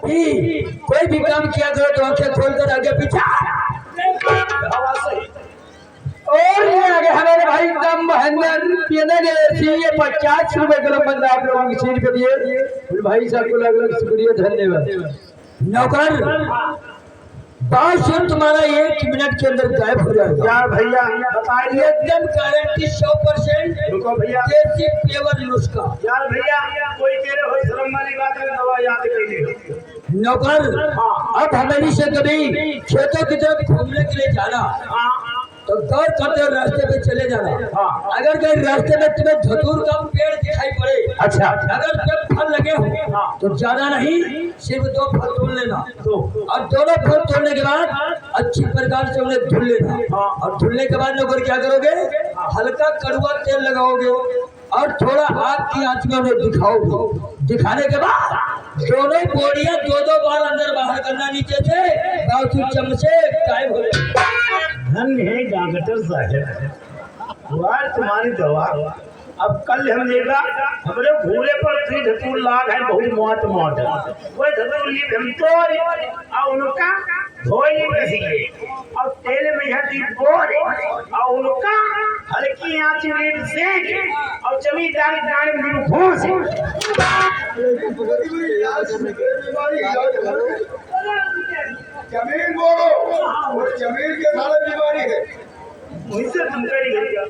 कि कोई भी काम किया करो तो आंखें खोलकर आगे पीछे। और ये आगे हमारे भाई एकदम महेंद्र ये 50 रुपए कलम बंदा आप लोगों की सीट पे दिए भाई साहब को अलग अलग शुक्रिया धन्यवाद। नौकर बात सुन, तुम्हारा 1 मिनट के अंदर गायब हो जाएगा। क्या भैया बताइए? एकदम गारंटी 100%। रुको भैया, देसी प्लेवर नुस्खा। यार भैया कोई कह रहे हो शर्म वाली बात है, दवा याद कर ली। नौकर अब हमें से कभी खेतों की तरफ घूमने के लिए जाना तो गौर करते हुए रास्ते पे चले जाना। अगर कहीं रास्ते में तुम्हें धतूर का पेड़ दिखाई पड़े, अच्छा, अगर उसमें फल लगे हो तो ज्यादा नहीं, सिर्फ 2 फल तोड़ लेना। और दोनों फल तोड़ने के बाद अच्छी प्रकार से उन्हें धुल लेना। और धुलने के बाद नौकर क्या करोगे, हल्का कड़वा तेल लगाओगे और थोड़ा आग की आंच में उन्हें दिखाओगे। दिखाने के बाद दोनों बोरियां 2-2 बार अंदर बाहर करना नीचे से, बावजूद चम्मच से गायब हो गए। धन्य है डॉक्टर साहब, तुम्हारी दवा। अब कल हम देखा हमारे भूले पर 3 धतूर लाग है, बहुत मोट मोट कोई धतूर ली हम तो और उनका धोई नहीं और तेल में हटी बोर और उनका हल्की आंच में सेक और जमींदार दाने में घूस। जमीन बोलो, वो जमीन के सारे बीमारी है। मुझसे तुम करी गया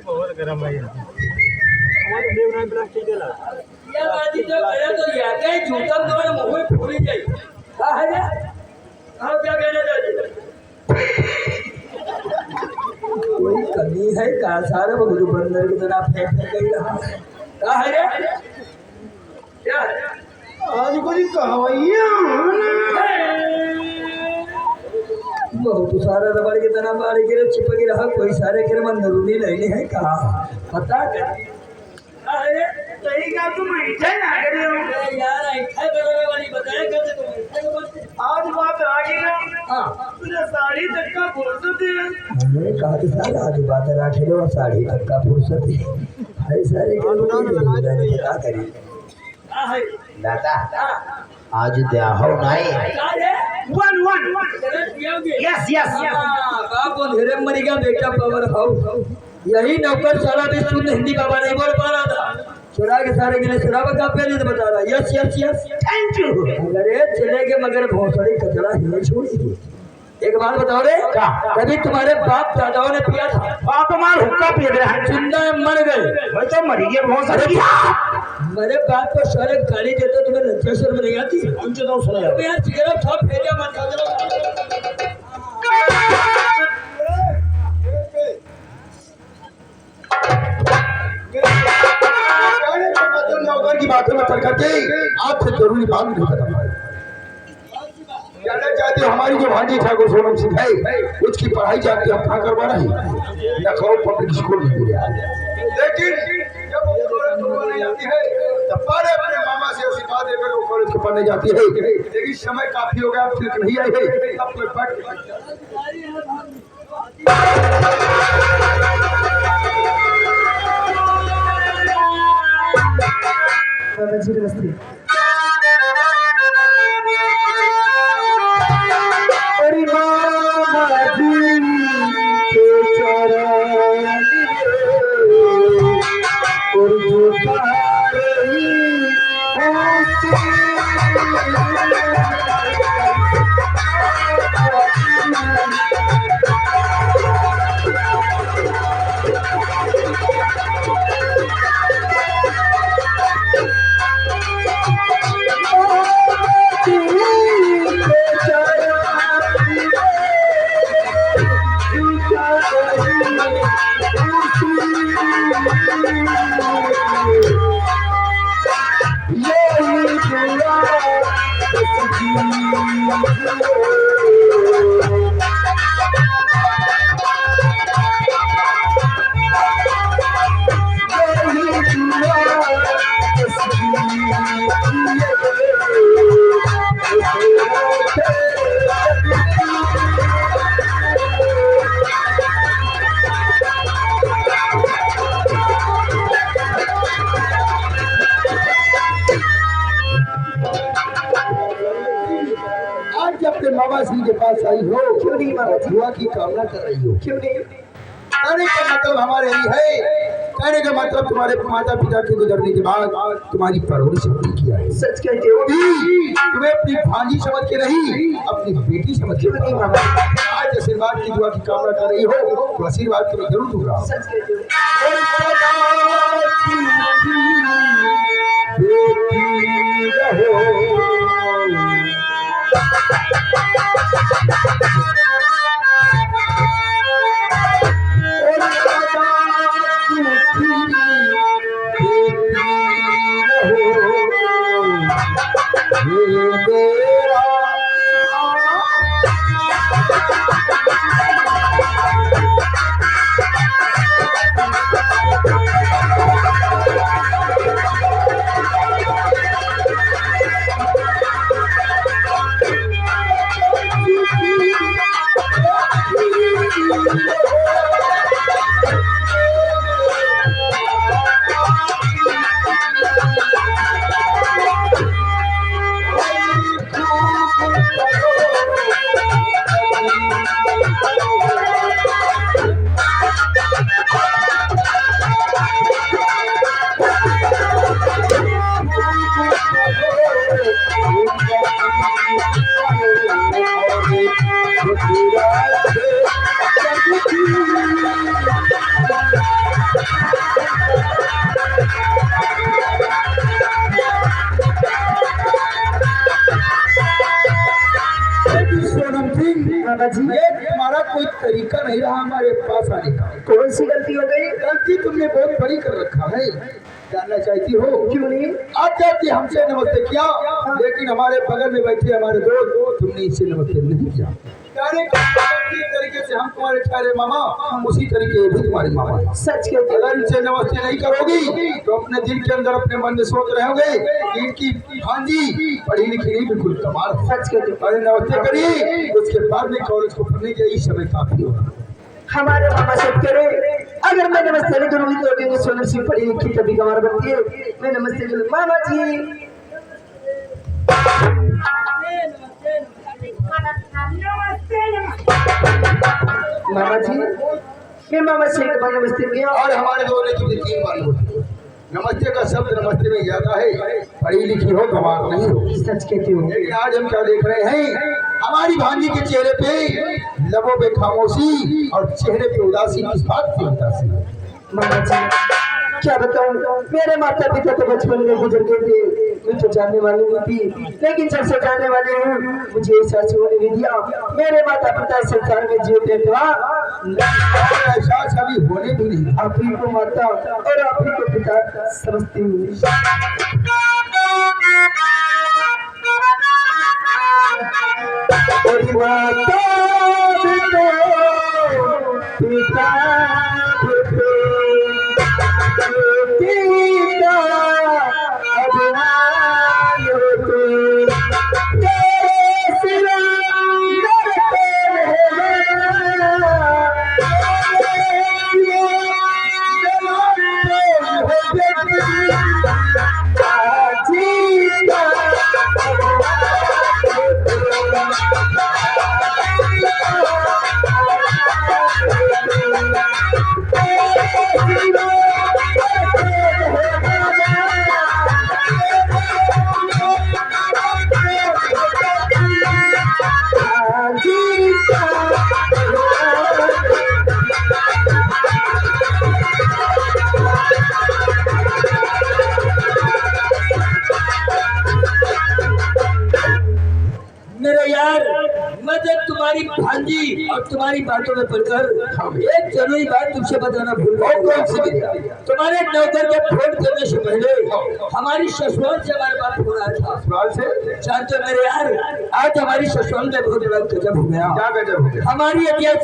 बहुत गर्म भाई प्लास्टिक जूता तुम्हारे मुंह में फूल जाए। क्या कहना चाहते, कोई कमी है का? सारे बगलू बंदर की तरह फेंक गई रहा क्या है रे? क्या आज कोई कहावैया बहुत सारे रबड़ की तरह बारी गिरे चिपकी रहा, कोई सारे के मन नरूनी लेने है कहा पता कर। अरे सही का तुम ऐठे ना करे हो यार, ऐठे करने वाली बताया करते तुम ऐठे। आज बात आगे ना। हां, तुझे साड़ी तक का फुर्सत है। हमने कहा कि सारे आज बात राखे लो, साड़ी तक का फुर्सत है भाई सारे के लोग क्या करें। दादा आज द्याहो नाही। यस यस बाप अंधेरे मरी का बेटा पावर हाउस। यही नौकर सारा भी शुद्ध हिंदी बाबा नहीं बोल पा रहा था, चुरा के सारे के लिए शराब का पहले तो बता रहा। Yes yes yes thank you. अरे चले के मगर भोसड़ी कचरा ही छोड़ी थी। एक बात बताओ रे, कभी तुम्हारे बाप दादाओं ने पिया था? बाप हमारा हुक्का पी रहा है, जिंदा मर गए, वही तो मरी गए बहुत सारे। मेरे बाप को सारे गाली देते, तुम्हें लज्जा शर्म नहीं आती? उनसे तो सुना यार सिगरेट था फेंका मत नौकर की बातों में पढ़ करके आपसे जरूरी बात नहीं बता पाए। कहना चाहते हो हमारी जो भांजी ठाकुर सोनम सिंह है उसकी पढ़ाई जाके हम कहाँ करवा रहे हैं, लखनऊ पब्लिक स्कूल में मिले। लेकिन जब वो कॉलेज पढ़ने जाती है तब बड़े अपने मामा से आशीर्वाद देकर वो कॉलेज को पढ़ने जाती है। लेकिन समय काफी हो गया, फिर नहीं आई है, अब कोई बैठ आज जब अपने मामा श्री के पास आई हो, क्यों नहीं मामा दुआ की कामना कर रही हो? क्यों नहीं? कहने का मतलब हमारे यही है, कहने का मतलब तुम्हारे माता पिता के गुजरने के बाद तुम्हारी परवरिश हमने किया है। सच कहते हो तुम्हें अपनी भांजी समझ के नहीं, अपनी बेटी समझ के नहीं मामा। आज आशीर्वाद की दुआ की कामना कर रही हो तो आशीर्वाद तुम्हें जरूर दूंगा। सच कहते हो ये तुम्हारा कोई तरीका नहीं रहा हमारे पास आने का। कौन सी गलती हो गई? गलती तुमने बहुत बड़ी कर रखा है, जानना चाहती हो? क्यों नहीं? आज जाती हमसे नमस्ते किया, लेकिन हमारे बगल में बैठे हमारे दोस्त तुमने इससे नमस्ते नहीं किया। तरीके से हम तुम्हारे ठहरे मामा, हम उसी तरीके से भी तुम्हारे मामा हैं। सच कहते अगर इनसे नमस्ते नहीं करोगी तो अपने दिल के अंदर अपने मन में सोच रहोगे कि इनकी भांजी पढ़ी लिखी नहीं, बिल्कुल कमाल है। सच कहते हो अरे नमस्ते करिए, उसके बाद में कॉलेज को पढ़ने के इस समय काफी होगा। हमारे मामा सब करे अगर मैं नमस्ते नहीं करूंगी तो अगेंगे सोनम सिंह पढ़ी लिखी तभी कमार बनती है। मैं नमस्ते करूँ मामा जी। मामा जी मैं मामा से एक बार नमस्ते किया और हमारे दो ने तीन बार होती है। नमस्ते का शब्द नमस्ते में ज्यादा है, पढ़ी लिखी हो गंवार नहीं हो। सच कहती हूँ। लेकिन आज हम क्या देख रहे हैं, हमारी भांजी के चेहरे पे लबों पे खामोशी और चेहरे पे उदासी, किस बात की उदासी? मामा जी क्या बताऊं, मेरे माता पिता तो बचपन में गुजर गए थे, मैं तो जानने वाली नहीं थी, लेकिन जब से जानने वाली हूँ मुझे एहसास होने नहीं दिया मेरे माता पिता संसार में जीते थे। एहसास अभी होने भी नहीं। आप ही को माता और आप ही को पिता समझती हूँ। पिता मैं तुम्हारी भांजी और तुम्हारी बातों में पढ़कर एक जरूरी बात तुमसे बताना भूल गया। कौन सी विद्या? तुम्हारे नौकर के फोन करने से पहले हमारी ससुराल से हमारे बात हो रहा था। ससुराल से? जानते हो मेरे यार, आज हमारी ससुराल में बहुत बड़ा गजब हो गया। क्या गजब हो गया? हमारी इतिहास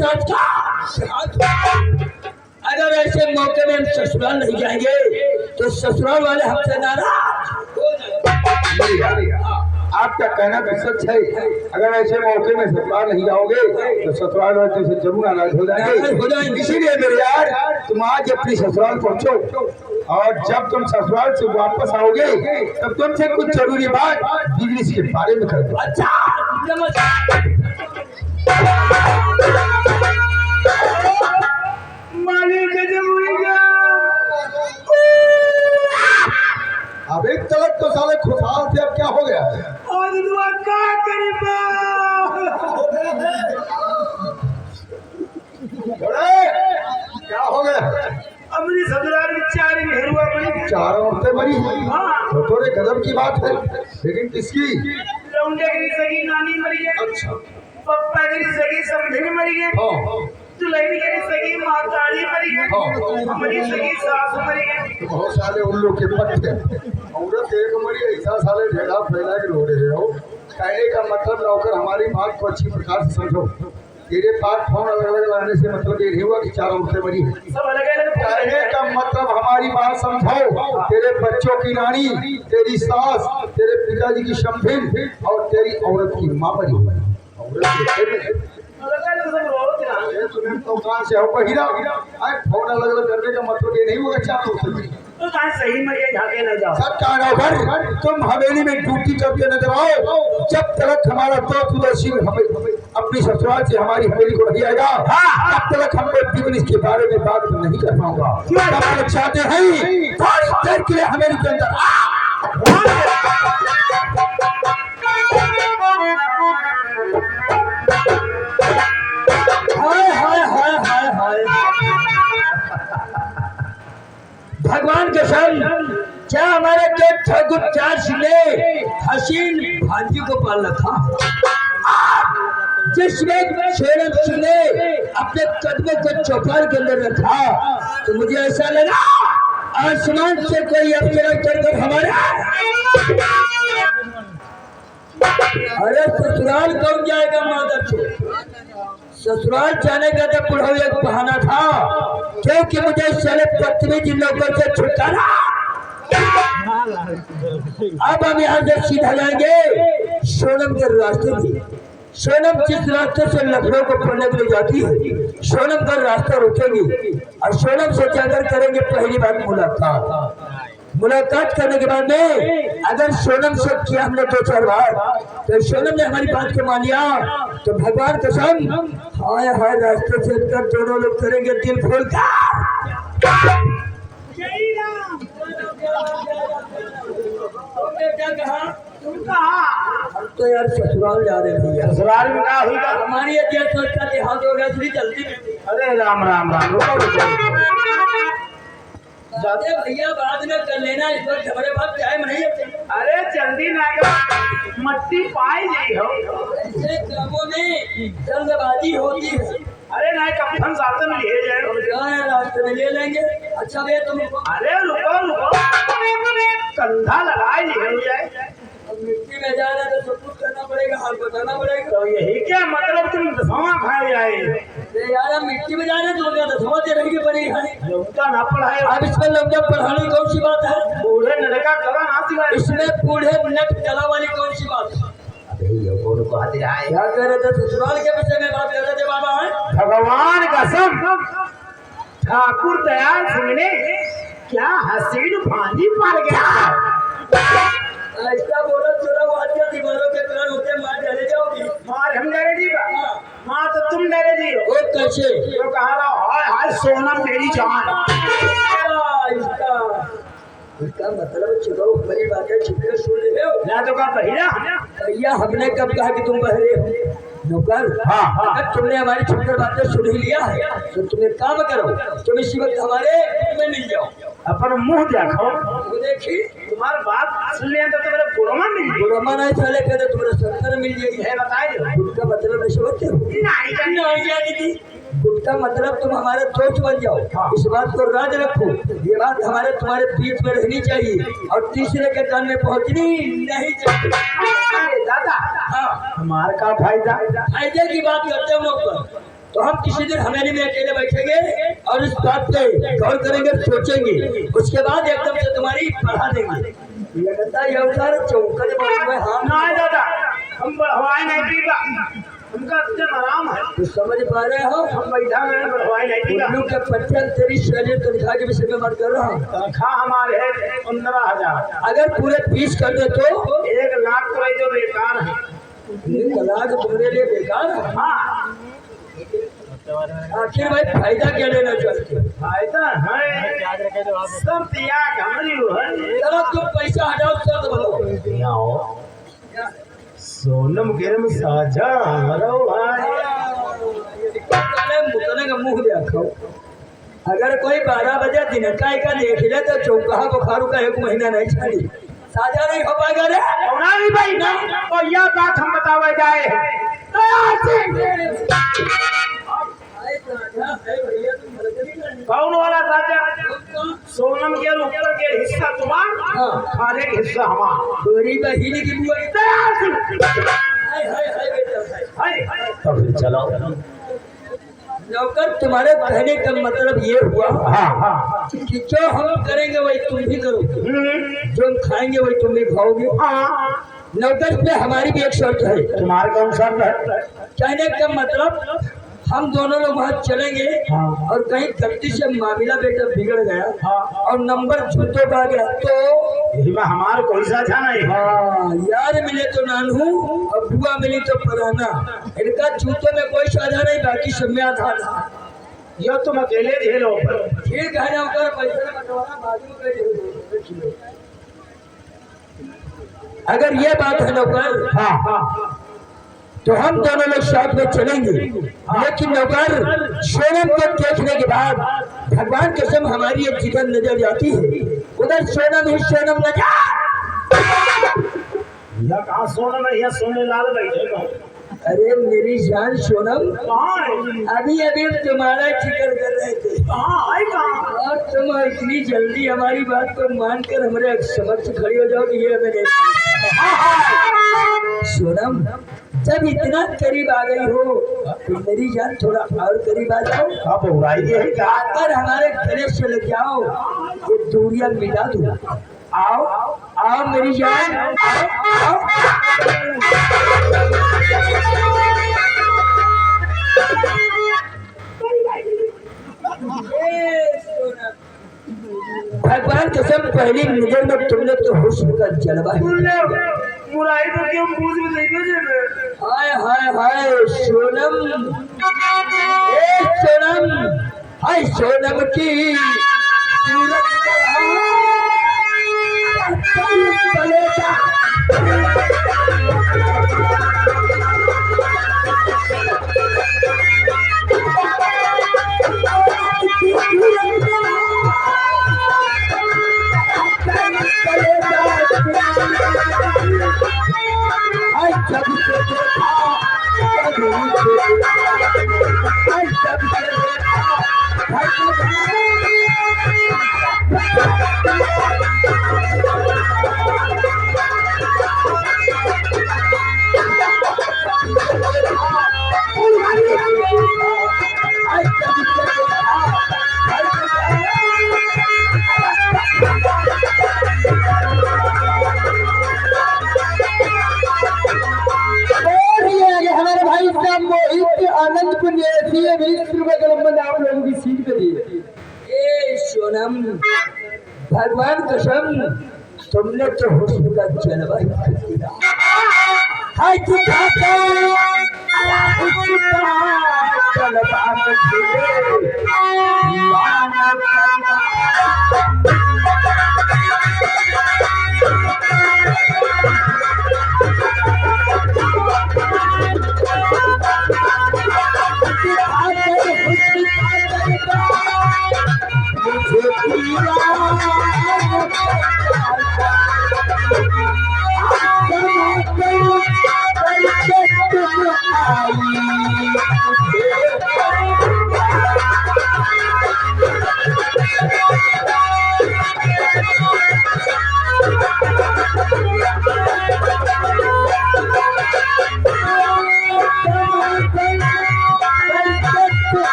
अगर ऐसे मौके में हम ससुराल नहीं जाएंगे तो ससुराल वाले हमसे नाराज हो जाएंगे। आपका कहना तो सच है। अगर ऐसे मौके में ससुराल नहीं जाओगे तो ससुराल वाले से जरूर नाराज हो जाएंगे। इसीलिए मेरे यार, तुम आज अपनी ससुराल पहुंचो और जब तुम ससुराल से वापस आओगे तब तुमसे कुछ जरूरी बात बिजनेस के बारे में कर दो। अच्छा नमस्कार। अब एक तलक तो साले खुशहाल थे, अब क्या हो गया है? क्या हो गया? अपनी ससुराल में 4 घेरुआ बनी, 4 औरतें मरी। हाँ। तो थोड़े गजब की बात है, लेकिन किसकी? लौंडे की सगी नानी मरी है, अच्छा। पप्पा की सगी समधी मरी है, हाँ। दुल्हन की सगी मातारी मरी है, हाँ। हमारी सगी सासू मरी है। तो बहुत सारे उल्लू के पट्टे औरत एक मरी, ऐसा साले ढेला फैला के रो रहे हो। कहने का मतलब नौकर हमारी बात को अच्छी प्रकार से समझो। तेरे पास फोन अलग अलग लाने से मतलब ये नहीं हुआ कि 4 औरतें मरी है। सब अलग अलग कहने का मतलब हमारी बात समझो। तेरे बच्चों की नानी, तेरी सास, तेरे पिताजी की समधिन और तेरी औरत की माँ मरी हुई है। औरत ये तुम्हें तो कहाँ से हो बहिरा? फोन अलग अलग करने का मतलब ये नहीं होगा 4 औरतें मरी। तो कहाँ सही मरी है, झाके न जाओ। सब का नौकर, तुम हवेली में ड्यूटी करके नजर आओ। जब तक हमारा दोस्त हमें अपनी ससुराल से हमारी हवेली को नहीं आएगा, तब तक हम लोग बिजनेस के बारे में बात नहीं कर पाऊंगा। हम लोग चाहते हैं थोड़ी देर के लिए हवेली के अंदर हाय हाय हाय हाय हाय। भगवान कसम, क्या हमारे देव ठाकुर 4 सिले हसीन भांजी को पाल रखा, जिसमें शेरन सिंह ने अपने कदमों को चौपाल के अंदर रखा, तो मुझे ऐसा लगा आसमान से कोई अफसर उतरकर हमारे अरे ससुराल कौन जाएगा माधव से? ससुराल जाने का तो बुढ़ाऊ एक बहाना था, क्योंकि मुझे साले पत्नी जिन लोगों से छुटकारा। अब हम यहाँ से सीधा जाएंगे सोनम के रास्ते में। सोनम जिस रास्ते से लखनऊ को पढ़ने के लिए जाती है, सोनम का रास्ता रुकेगी और सोनम से जाकर करेंगे पहली बार मुलाकात करने के बाद में अगर सोनम से किया हमने 2-4 बार तो सोनम ने हमारी बात को मान लिया, तो भगवान कसम हाय हाय रास्ते से कर दोनों लोग करेंगे दिल खोलकर। क्या कहा? तुम कहा? हम तो यार ससुराल जा रहे भैया। ससुराल में क्या हुई? हमारी इतिहास का देहांत हो गया, इसलिए जल्दी में। अरे राम राम राम, जाते भैया बाद में कर लेना, इस वक्त हमारे पास टाइम नहीं है। अरे जल्दी ना कर, मट्टी पाई जाई हो। ऐसे कामों में जल्दबाजी होती है। अरे ना कफन साथ में ले जाए, रास्ते में ले लेंगे। अच्छा भैया तुम अरे रुको रुको, कंधा लगाए ले जाए। मिट्टी में जा रहे हैं तो सब कुछ करना पड़ेगा, हाल बताना पड़ेगा। तो यही क्या मतलब तुम दसवां खाए जाए? यार हम मिट्टी में जा रहे हैं तो क्या दसवां दे रहेंगे पड़ेगी? लौटा ना पढ़ाए। अब इसमें लौटा पढ़ाने कौन सी बात है? बूढ़े लड़का करा ना सिवाय इसमें बूढ़े नट कला वाली कौन सी बात है? क्या कह रहे थे? ससुराल के विषय में बात कर रहे थे बाबा। है भगवान कसम, ठाकुर दयाल सिंह ने क्या हसीन भांजी पाल गया। ऐसा बोला चोरा वादिया दीवारों के कारण होते मार डरे जाओगी। मार हम डरे जी बा, माँ तो तुम डरे जी हो। वो कैसे? तो कहा रहा हाय हाय सोना मेरी जान। इसका मतलब चुनाव बड़ी बातें छिपे सुन रहे हो ना, तो कहा भैया भैया हमने कब कहा कि तुम बहरे हो नौकर? अगर तुमने हमारी छुपकर बातें सुन ही लिया है तो तुम एक काम करो, तुम इसी वक्त हमारे में मिल जाओ। अपन मुंह देखो, वो देखी तुम्हारा बात सुन लिया तो मेरे गुड़मा मिल गई। गुड़मा नहीं चले कहते तुम्हारा 70 मिल जाएगी। है बताइए। गुड़ का मतलब नहीं समझते हो? नहीं जानी थी। गुड़ का मतलब तुम हमारे दोस्त बन जाओ। इस बात को याद रखो, ये बात हमारे तुम्हारे बीच में रहनी चाहिए और तीसरे के कान में पहुंचनी नहीं चाहिए। दादा हाँ, हमारे का फायदा? फायदे की बात करते हम लोग पर। तो हम किसी दिन हमेली में अकेले बैठेंगे और इस बात पे गौर करेंगे, सोचेंगे, उसके बाद एकदम से तुम्हारी बढ़ा देंगे। ये कहता है अवतार चौकड़े में हाँ नहीं दादा हम बढ़वाए नहीं पीगा, उनका एकदम आराम है। तो समझ पा रहे हो? हम बैठा में बढ़वाए नहीं पीगा। उल्लू के पट्टे तेरी शरीर तनख्वाह के विषय में बात कर रहा हूँ। तनख्वाह हमारे है 15,000। अगर पूरे फीस कर दे तो 1 लाख तो जो बेकार है। 1 लाख तुम्हारे लिए बेकार है। हाँ आखिर भाई फायदा क्या लेना चाहते हो? फायदा है सब त्याग हमारी है। चलो तुम पैसा हटाओ, शर्त बोलो। सोनम गिरम साझा हमारा भाई। मुतने का मुंह देखो। अगर कोई 12 बजे दिन का देख ले तो चौका बुखारू का 1 महीना नहीं छाड़ी, साझा नहीं हो पाएगा रे। नहीं भाई ना तो यह बात हम बतावे जाए कौन वाला साझा? सोनम के ऊपर के हिस्सा तुम्हारा, खाने के हिस्सा हमारा। गोरी बहिनी की बुआ तो फिर चलो। नौकर, तुम्हारे कहने का मतलब ये हुआ हाँ कि जो हम करेंगे वही तुम भी करोगे, जो हम खाएंगे वही तुम भी खाओगे। नौकर, पे हमारी भी एक शर्त है। तुम्हारे कौन सा है? कहने का मतलब हम दोनों लोग वहाँ चलेंगे और कहीं गलती से मामला बेटा बिगड़ गया और नंबर जूतों का आ गया तो हमारे कोई साझा नहीं। हाँ, यार मिले तो नानू और बुआ मिली तो पराना। इनका जूतों में कोई साझा नहीं, बाकी सब में आधार है। यो तुम अकेले झेलो। ठीक है ना, ऊपर पैसा बंटवारा बाजू में। अगर ये बात है नौकर, हाँ तो हम दोनों लोग साथ में चलेंगे। लेकिन नौकर, सोनम को देखने के बाद भगवान कसम हमारी एक जिगर नजर जाती है, उधर सोनम ही सोनम नजर। यह कहाँ सोनम है? यह सोने लाल बैठे। अरे मेरी जान सोनम, कहाँ है? अभी अभी हम तुम्हारा जिक्र कर रहे थे। कहाँ है? कहाँ? और तुम इतनी जल्दी हमारी बात को मानकर हमारे समक्ष खड़ी हो जाओगी, ये हमें नहीं। सोनम, जब इतना करीब आ गई हो तो मेरी जान थोड़ा और करीब आ जाओ। आप बुराई है क्या? आकर हमारे गले से लग जाओ, ये दूरियां मिटा दो। आओ आओ मेरी जान, आओ आओ। भगवान कसम, पहली नजर में तुमने तो हुस्न का जलवा बुराई तो क्यों पूछ में नहीं दे। हाय हाय हाय सोनम, ए सोनम, हाय सोनम की सूरत भगवान कसम, तुमने तो हुस्न का जलवा ही कर दिया। हाय मुझे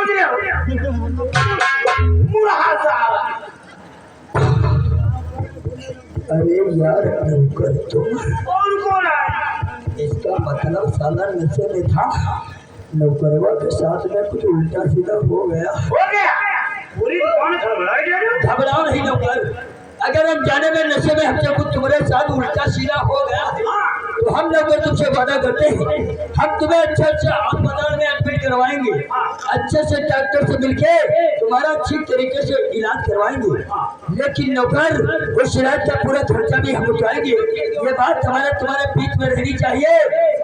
समझ रहे हो मुरहा साला अरे यार नौकर तुम और कौन है इसका मतलब साला नशे में था नौकरवा के साथ में कुछ उल्टा सीधा हो गया पूरी दुकान घबराई जा रही हो घबराओ नहीं नौकर अगर हम जाने में नशे में हमसे कुछ तुम्हारे साथ उल्टा सीधा हो गया तो हम लोग तुमसे वादा करते हैं हम तुम्हें अच्छे अस्पताल में एडमिट करवाएंगे अच्छे से डॉक्टर से मिलके तुम्हारा अच्छी तरीके से इलाज करवाएंगे लेकिन नौकर उस इलाज का पूरा खर्चा भी हम उठाएंगे ये बात तुम्हारे बीच में रहनी चाहिए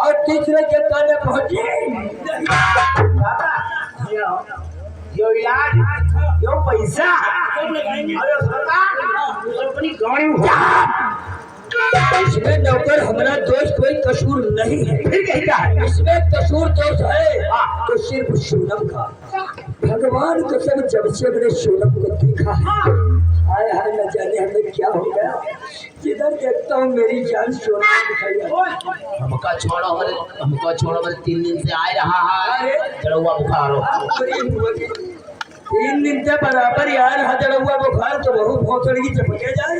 और तीसरे के कान में पहुंचे यो इलाज यो पैसा अरे सरकार अपनी गाड़ी उठा इसमें नौकर हमारा दोस्त कोई कसूर नहीं है फिर कहता है इसमें कसूर दोस्त है तो सिर्फ सोनम का भगवान कसम जब से मैंने सोनम को देखा हाय हाय न जाने हमें क्या हो गया जिधर देखता हूँ मेरी जान सोनम दिखाई हमका छोड़ो हमारे 3 दिन से आ रहा है चढ़ुआ बुखार हो 3 दिन से बराबर यार हाथ हुआ बुखार तो बहुत भौंकड़ की चपके जाए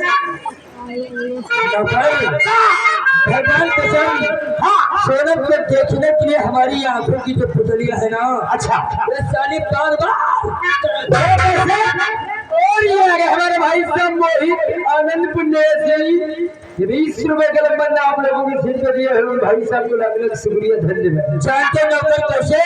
भगवान कसम सोनम को देखने के लिए हमारी आंखों की जो पुतलियां है ना अच्छा ये साली बार और ये आ गए हमारे भाई साहब मोहित आनंद पुण्य 20 रुपए का लंबा आप लोगों की सीट पे दिए भाई साहब को लगने शुक्रिया धन्यवाद जानते नौकर कैसे